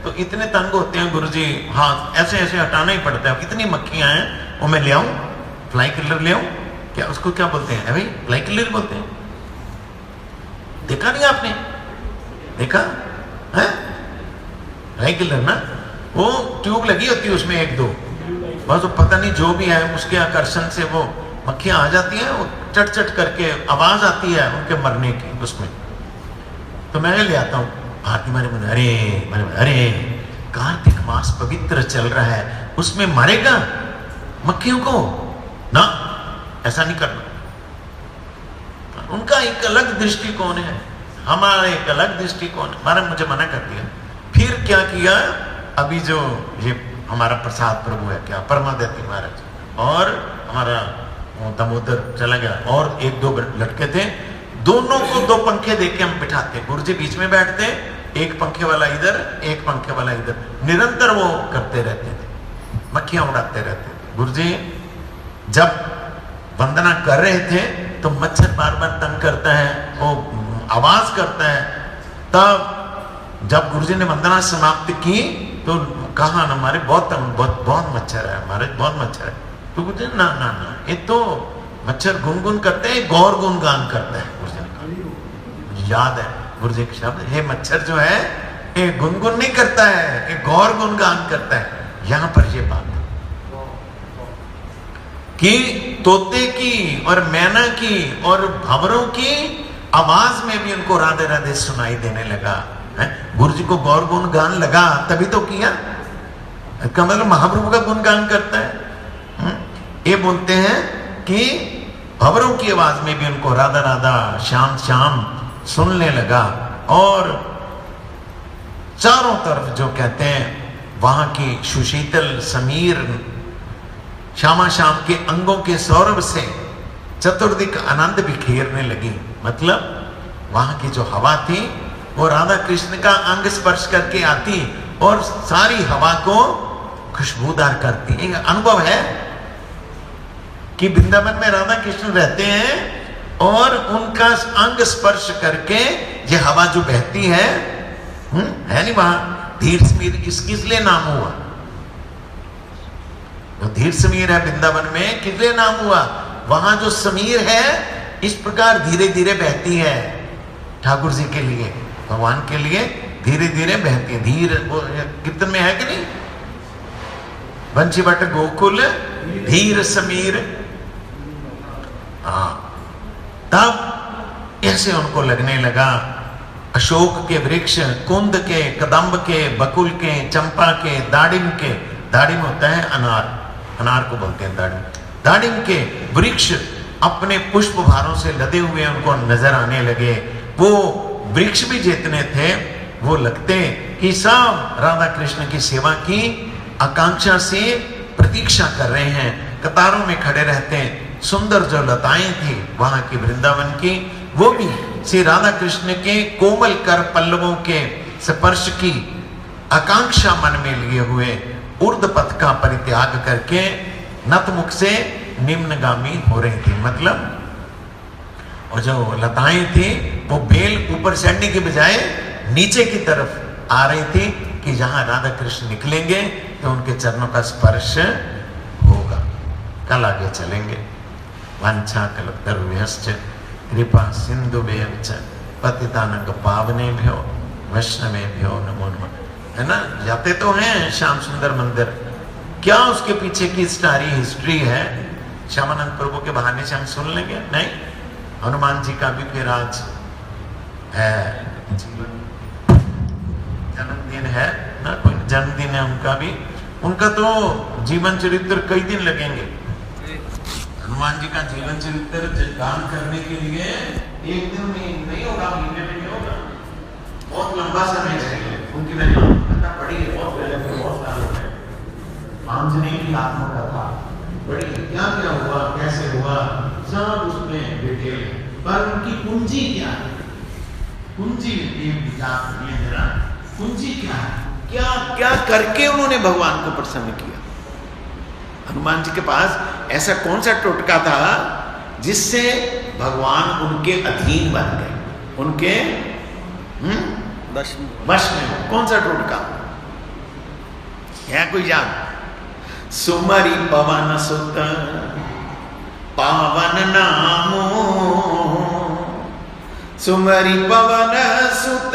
तो इतने तंग होते हैं गुरुजी, हाँ ऐसे ऐसे हटाना ही पड़ता है, इतनी मक्खियां हैं, वो मैं ले आऊं, फ्लाई किलर ले आऊं, क्या उसको क्या बोलते हैं भाई, फ्लाई किलर बोलते हैं। देखा नहीं आपने, देखा है फ्लाई किलर ना, वो ट्यूब लगी होती है उसमें एक दो, बस वो पता नहीं जो भी है उसके आकर्षण से वो मक्खियां आ जाती हैं, वो चट चट करके आवाज आती है उनके मरने की उसमें। तो मैं ले आता हूँ भारती मारे मन, अरे कार्तिक मास पवित्र चल रहा है, उसमें मारेगा मक्खियों को ना, ऐसा नहीं करना। उनका एक अलग दृष्टिकोण है, हमारा एक अलग दृष्टिकोण है। महाराज मुझे मना कर दिया। फिर क्या किया, अभी जो ये हमारा प्रसाद प्रभु है क्या, परमादत्ती महाराज और हमारा दामोदर चला गया, और एक दो लड़के थे, दोनों को दो पंखे देके हम बिठाते, गुरुजी बीच में बैठते, एक पंखे वाला इधर एक पंखे वाला इधर, निरंतर वो करते रहते थे, मक्खियां उड़ाते रहते थे। गुरुजी जब वंदना कर रहे थे तो मच्छर बार बार तंग करता है, वो आवाज करता है। तब जब गुरुजी ने वंदना समाप्त की तो कहा ना हमारे बहुत मच्छर है, हमारे बहुत मच्छर है। तो गुरुजी ना ना ना, ये तो मच्छर गुनगुन करते हैं, गौर गुनगान करता है। गुरुजी ने कहा, याद है गुरुजी के शब्द, हे मच्छर जो है ये गुनगुन नहीं करता है, ये गौर गुनगान करता है। यहां पर ये बात कि तोते की और मैना की और भंवरों की आवाज में भी उनको राधे राधे सुनाई देने लगा है। गुरुजी को गौर गुणगान लगा तभी तो किया, इसका मतलब महाप्रभु का गुणगान करता है। ये बोलते हैं कि भंवरों की आवाज में भी उनको राधा राधा श्याम श्याम सुनने लगा, और चारों तरफ जो कहते हैं वहां की सुशीतल समीर श्यामा श्याम के अंगों के सौरभ से चतुर्दिक आनंद बिखेरने लगी। मतलब वहां की जो हवा थी वो राधा कृष्ण का अंग स्पर्श करके आती और सारी हवा को खुशबूदार करती। एक अनुभव है कि वृंदावन में राधा कृष्ण रहते हैं और उनका अंग स्पर्श करके ये हवा जो बहती है नहीं वहां धीर समीर किस लिए नाम हुआ, जो धीर समीर है वृंदावन में किस लिए नाम हुआ, वहां जो समीर है इस प्रकार धीरे धीरे बहती है ठाकुर जी के लिए, भगवान के लिए धीरे धीरे बहती है। धीर वो कीर्तन में है कि नहीं, बंशी बट गोकुल धीर समीर। हाँ, तब ऐसे उनको लगने लगा अशोक के वृक्ष, कुंद के, कदम्ब के, बकुल के, चंपा के, दाड़िम के, दाड़िम होता है अनार, अनार को बोलते हैं दाड़िम, दाड़िम के वृक्ष अपने पुष्प भारों से लदे हुए उनको नजर आने लगे। वो वृक्ष भी जितने थे वो लगते कि सब राधा कृष्ण की सेवा की आकांक्षा से प्रतीक्षा कर रहे हैं, कतारों में खड़े रहते हैं। सुंदर जो लताएं थी वहां की वृंदावन की, वो भी श्री राधा कृष्ण के कोमल कर पल्लवों के स्पर्श की आकांक्षा मन में लिए हुए ऊर्ध्व पथ का परित्याग करके नतमुख से निम्नगामी हो रही थी। मतलब और जो लताएं थी वो बेल ऊपर चढ़ने के बजाय नीचे की तरफ आ रही थी कि जहां राधा कृष्ण निकलेंगे तो उनके चरणों का स्पर्श होगा। कल आगे चलेंगे। वांछा कल्पतरुभ्यश्च कृपा सिंधुभ्यः च पतितानां पावनेभ्यो वैष्णवेभ्यो नमो नमः। है ना, जाते तो हैं श्याम सुंदर मंदिर, क्या उसके पीछे की सारी हिस्ट्री है श्यामानंद प्रभु के बहाने से हम सुन लेंगे? नहीं, हनुमान जी का भी फिर आज है जन्मदिन है ना, कोई जन्मदिन है उनका भी, उनका तो जीवन चरित्र कई दिन लगेंगे। हनुमान जी का जीवन चरित्र गान करने के लिए एक दिन में नहीं होगा, महीने में नहीं होगा, बहुत लंबा समय चाहिए। उनकी मैंने कथा पढ़ी है, बहुत पहले, बहुत साल हो गए। आंजनेय की आत्मकथा बड़ी, क्या क्या हुआ, कैसे हुआ, सब उसमें डिटेल। पर उनकी कुंजी क्या है, कुंजी जरा कुंजी क्या है, क्या क्या करके उन्होंने भगवान को प्रसन्न किया। हनुमान जी के पास ऐसा कौन सा टोटका था जिससे भगवान उनके अधीन बन गए, उनके वश में? कौन सा टोटका है, कोई जान? सुमरि पवन सुत पावन नामो, सुमरि पवन सुत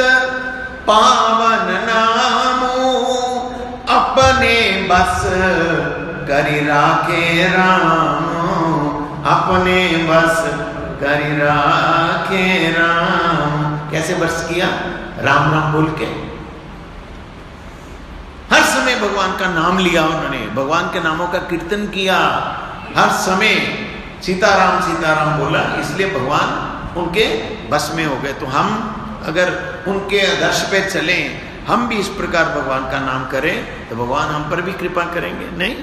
पावन नामो, अपने बस करि राखे राम, अपने बस करि राखे राम। कैसे बस किया? राम राम बोल के हर समय भगवान का नाम लिया उन्होंने, भगवान के नामों का कीर्तन किया, हर समय सीताराम बोला, इसलिए भगवान उनके बस में हो गए। तो हम अगर उनके आदर्श पे चलें, हम भी इस प्रकार भगवान का नाम करें तो भगवान हम पर भी कृपा करेंगे। नहीं,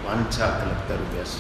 वांछा कल्पतरुभ्यश्च